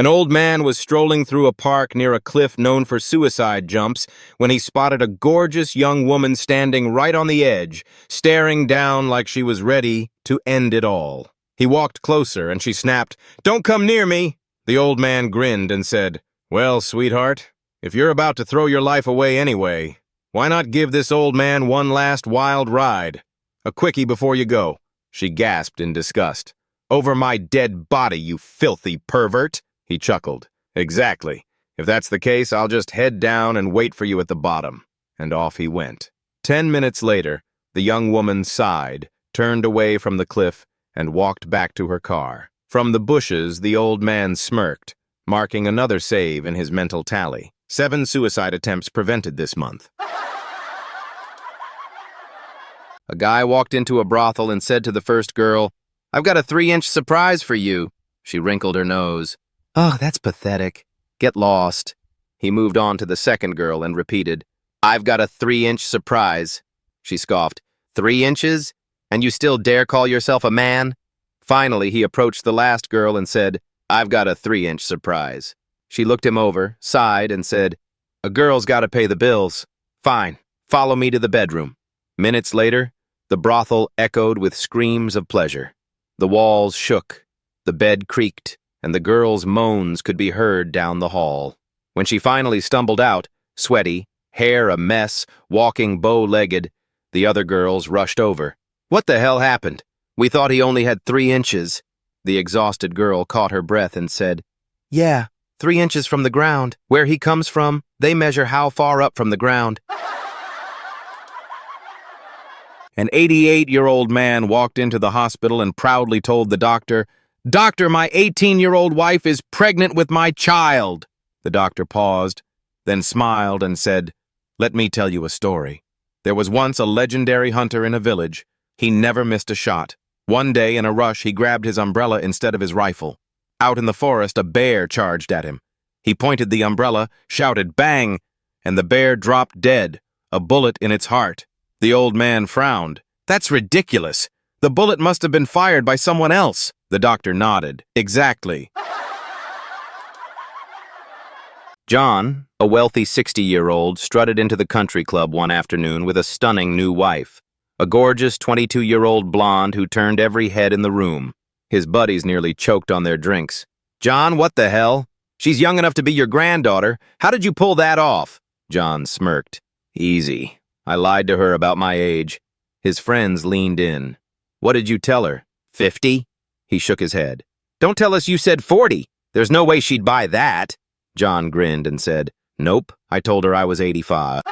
An old man was strolling through a park near a cliff known for suicide jumps when he spotted a gorgeous young woman standing right on the edge, staring down like she was ready to end it all. He walked closer and she snapped, "Don't come near me!" The old man grinned and said, "Well, sweetheart, if you're about to throw your life away anyway, why not give this old man one last wild ride? A quickie before you go." She gasped in disgust. "Over my dead body, you filthy pervert!" He chuckled. "Exactly. If that's the case, I'll just head down and wait for you at the bottom." And off he went. 10 minutes later, the young woman sighed, turned away from the cliff, and walked back to her car. From the bushes, the old man smirked, marking another save in his mental tally. 7 suicide attempts prevented this month. A guy walked into a brothel and said to the first girl, "I've got a 3-inch surprise for you." She wrinkled her nose. "Oh, that's pathetic. Get lost." He moved on to the second girl and repeated, "I've got a 3-inch surprise." She scoffed. 3 inches? And you still dare call yourself a man? Finally, he approached the last girl and said, "I've got a 3-inch surprise." She looked him over, sighed, and said, "A girl's got to pay the bills. Fine, follow me to the bedroom." Minutes later, the brothel echoed with screams of pleasure. The walls shook, the bed creaked, and the girl's moans could be heard down the hall. When she finally stumbled out, sweaty, hair a mess, walking bow-legged, the other girls rushed over. "What the hell happened? We thought he only had 3 inches." The exhausted girl caught her breath and said, "Yeah, 3 inches from the ground. Where he comes from, they measure how far up from the ground." An 88-year-old man walked into the hospital and proudly told the doctor, "Doctor, my 18-year-old wife is pregnant with my child." The doctor paused, then smiled and said, "Let me tell you a story. There was once a legendary hunter in a village. He never missed a shot. One day, in a rush, he grabbed his umbrella instead of his rifle. Out in the forest, a bear charged at him. He pointed the umbrella, shouted, 'Bang!' and the bear dropped dead, a bullet in its heart. The old man frowned. "That's ridiculous. The bullet must have been fired by someone else." The doctor nodded. "Exactly." John, a wealthy 60-year-old, strutted into the country club one afternoon with a stunning new wife, a gorgeous 22-year-old blonde who turned every head in the room. His buddies nearly choked on their drinks. "John, what the hell? She's young enough to be your granddaughter. How did you pull that off?" John smirked. "Easy. I lied to her about my age." His friends leaned in. "What did you tell her? 50? He shook his head. "Don't tell us you said 40. There's no way she'd buy that." John grinned and said, "Nope, I told her I was 85.